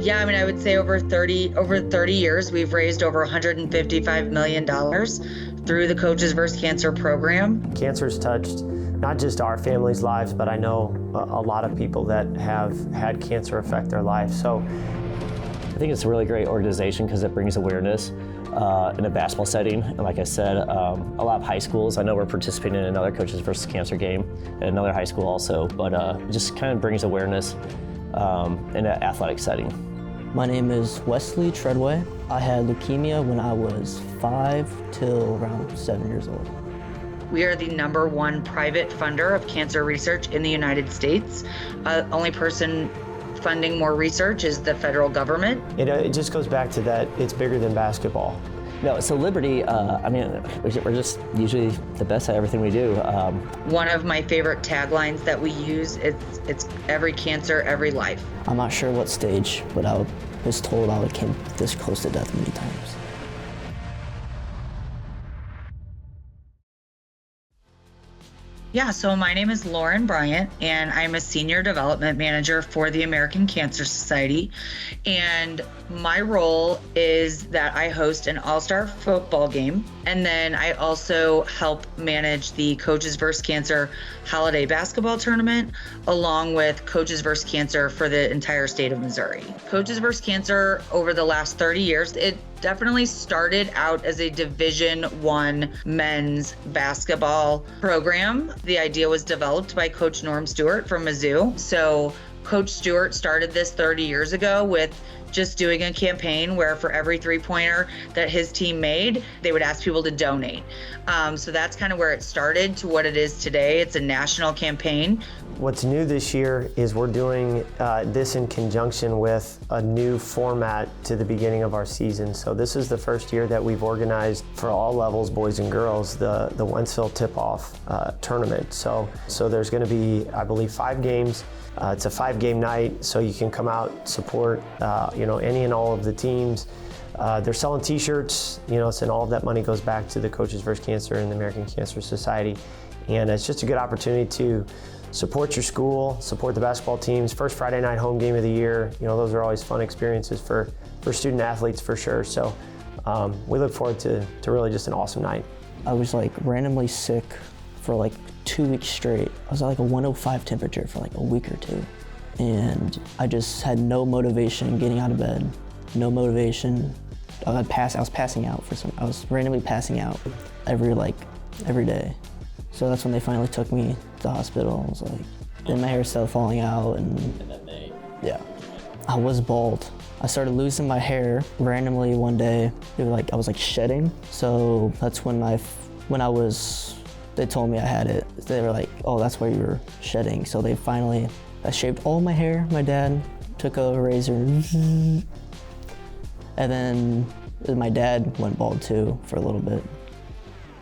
Yeah, I mean, I would say over 30 years, we've raised over $155 million through the Coaches vs. Cancer program. Cancer's touched not just our family's lives, but I know a lot of people that have had cancer affect their life. So I think it's a really great organization because it brings awareness in a basketball setting. And like I said, a lot of high schools, I know we're participating in another Coaches vs. Cancer game at another high school also, but it just kind of brings awareness in an athletic setting. My name is Wesley Treadway. I had leukemia when I was 5 till around 7 years old. We are the #1 private funder of cancer research in the United States. Only person funding more research is the federal government. it just goes back to that it's bigger than basketball. No, so Liberty, I mean, we're just usually the best at everything we do. One of my favorite taglines that we use, it's every cancer, every life. I'm not sure what stage, but I was told I would came this close to death many times. Yeah, so my name is Lauren Bryant, and I'm a Senior Development Manager for the American Cancer Society. And my role is that I host an all-star football game, and then I also help manage the Coaches vs. Cancer Holiday Basketball Tournament, along with Coaches vs. Cancer for the entire state of Missouri. Coaches vs. Cancer, over the last 30 years, it definitely started out as a Division I men's basketball program. The idea was developed by Coach Norm Stewart from Mizzou. So Coach Stewart started this 30 years ago with just doing a campaign where for every three-pointer that his team made, they would ask people to donate. So that's kind of where it started to what it is today. It's a national campaign. What's new this year is we're doing this in conjunction with a new format to the beginning of our season. So this is the first year that we've organized for all levels, boys and girls, the Wentzville Tip-Off tournament. So there's going to be, I believe, 5 games. It's a 5-game night, so you can come out, support any and all of the teams. They're selling T-shirts, and all of that money goes back to the Coaches vs. Cancer and the American Cancer Society. And it's just a good opportunity to support your school, support the basketball teams. First Friday night home game of the year, those are always fun experiences for student athletes for sure. So we look forward to really just an awesome night. I was randomly sick for 2 weeks straight. I was at a 105 temperature for a week or two. And I just had no motivation getting out of bed, no motivation. I was passing out I was randomly passing out every day. So that's when they finally took me to the hospital. I was then my hair started falling out yeah. I was bald. I started losing my hair randomly one day. I was shedding. So that's when they told me I had it. They were like, oh, that's why you were shedding. So I shaved all my hair. My dad took a razor. And then my dad went bald too for a little bit.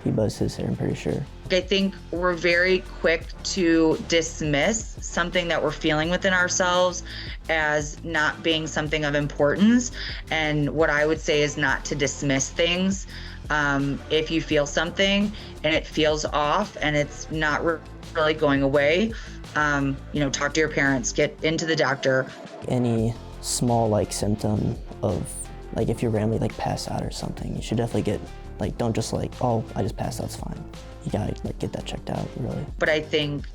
He buzzed his hair, I'm pretty sure. I think we're very quick to dismiss something that we're feeling within ourselves as not being something of importance. And what I would say is not to dismiss things. If you feel something and it feels off and it's not really going away, talk to your parents, get into the doctor. Any small symptom of if you randomly pass out or something, you should definitely get don't just oh, I just passed out, it's fine. You gotta get that checked out, really. But I think,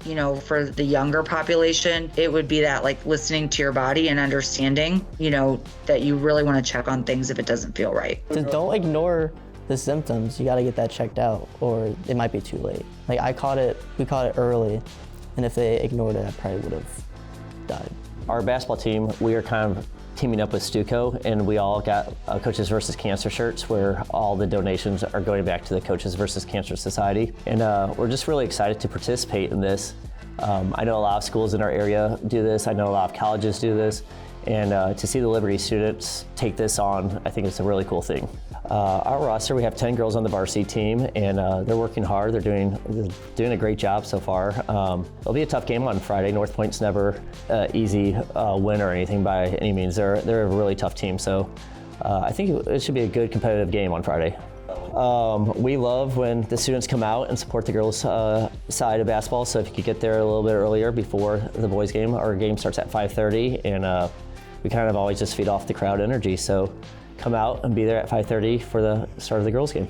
for the younger population, it would be that listening to your body and understanding, that you really want to check on things if it doesn't feel right. Just don't ignore the symptoms. You gotta get that checked out or it might be too late. We caught it early, and if they ignored it, I probably would have died. Our basketball team, we are kind of teaming up with Stuco, and we all got Coaches vs. Cancer shirts where all the donations are going back to the Coaches vs. Cancer Society. And we're just really excited to participate in this. I know a lot of schools in our area do this. I know a lot of colleges do this. And to see the Liberty students take this on, I think it's a really cool thing. Our roster, we have 10 girls on the varsity team, and they're working hard. They're doing a great job so far. It'll be a tough game on Friday. North Point's never easy win or anything by any means. They're a really tough team, so I think it should be a good competitive game on Friday. We love when the students come out and support the girls' side of basketball, so if you could get there a little bit earlier before the boys' game. Our game starts at 5:30, and we kind of always just feed off the crowd energy. So come out and be there at 5:30 for the start of the girls' game.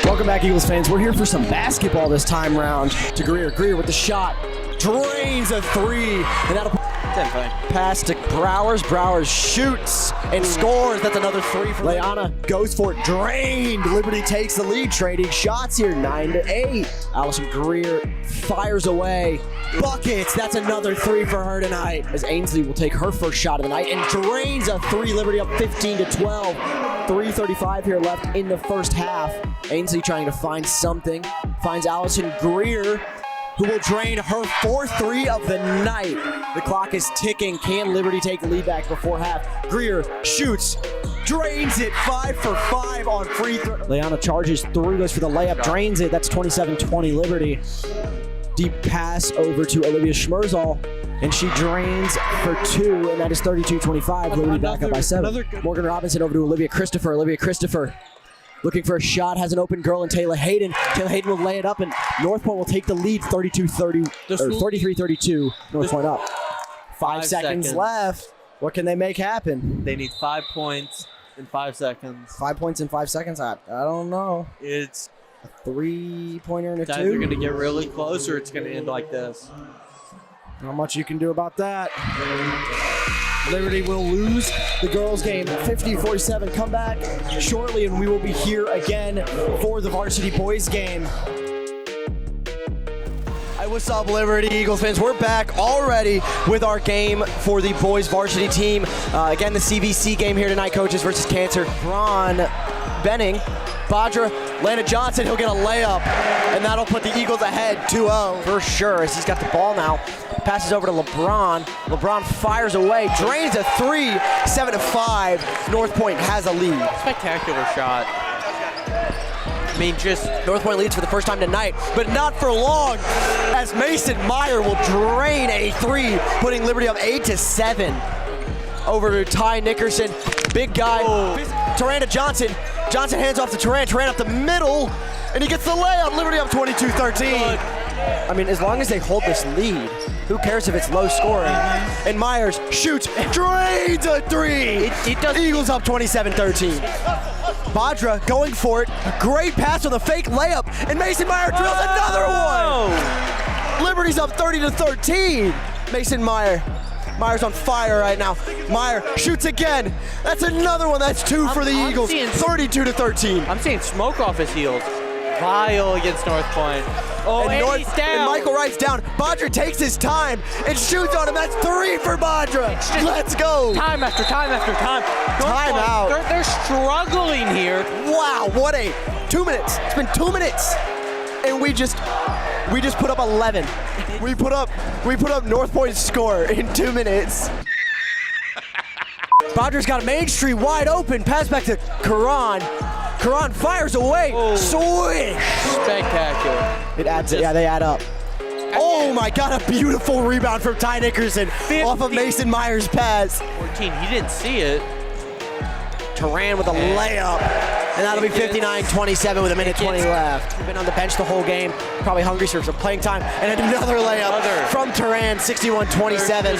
Welcome back, Eagles fans. We're here for some basketball this time round. To Greer. Greer with the shot. Drains a three. And that'll pass to Browers. Browers shoots and scores. That's another three for Leanna. Goes for it. Drained. Liberty takes the lead. Trading shots here. 9-8. Allison Greer fires away. Buckets. That's another three for her tonight. As Ainsley will take her first shot of the night and drains a three. Liberty up 15-12. 3:35 here left in the first half. Ainsley trying to find something. Finds Allison Greer, who will drain her fourth three of the night. The clock is ticking. Can Liberty take the lead back before half? Greer shoots, drains it, 5 for 5 on free throw. Leanna charges through, goes for the layup, drains it. That's 27-20 Liberty. Deep pass over to Olivia Schmerzal, and she drains for 2, and that is 32-25. Liberty back up by 7. Morgan Robinson over to Olivia Christopher. Olivia Christopher looking for a shot, has an open girl in Taylor Hayden. Taylor Hayden will lay it up, and North Point will take the lead 33-32. North Point up. 5 seconds left. What can they make happen? They need 5 points in 5 seconds. 5 points in 5 seconds? I don't know. It's A 3-pointer and a 2? either going to get really close or it's going to end like this. Not much you can do about that. Liberty will lose the girls' game 50-47. Come back shortly, and we will be here again for the varsity boys' game. Hey, what's up, Liberty Eagles fans? We're back already with our game for the boys' varsity team. Again, the CVC game here tonight, coaches versus Cancer. Braun Benning, Badra, Lana Johnson, he'll get a layup, and that'll put the Eagles ahead 2-0 for sure, as he's got the ball now. Passes over to LeBron. LeBron fires away, drains a 3, 7-5. North Point has a lead. Spectacular shot. I mean, just North Point leads for the first time tonight, but not for long, as Mason Meyer will drain a 3, putting Liberty up 8-7. Over to Ty Nickerson, big guy. Taranda Johnson. Johnson hands off to Turan. Turan up the middle, and he gets the layup. Liberty up 22-13. I mean, as long as they hold this lead, who cares if it's low scoring? And Myers shoots, drains a 3. Eagles up 27-13. Badra going for it. Great pass with a fake layup, and Mason Meyer drills another one. Liberty's up 30-13. Mason Meyer. Meyer's on fire right now. Meyer shoots again. That's another one. That's 2 for the Eagles. 32-13. I'm seeing smoke off his heels. Vile against North Point. Oh, and he's down. And Michael Wright's down. Badra takes his time and shoots on him. That's 3 for Badra. Let's go. Time after time after time. Time out. They're struggling here. Wow, what a 2 minutes. It's been 2 minutes, and we just put up 11. We put up North Point's score in 2 minutes. Badra's got Main Street wide open. Pass back to Karan. Karan fires away. Swish. Spectacular. It adds. Yeah, they add up. Oh my God! A beautiful rebound from Ty Nickerson off of Mason Meyer's pass. 14. He didn't see it. Turan with a layup. And that'll be 59-27 with 1:20 left. Been on the bench the whole game, probably hungry for some playing time. And another layup from Turan, 61-27.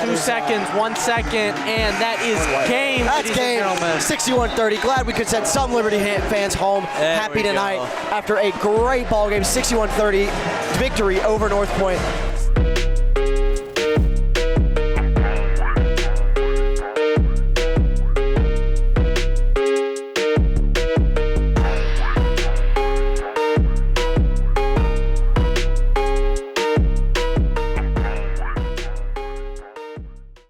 2 seconds, 1 second, and that is game. That's game. 61-30. Glad we could send some Liberty fans home happy tonight after a great ball game. 61-30 victory over North Point.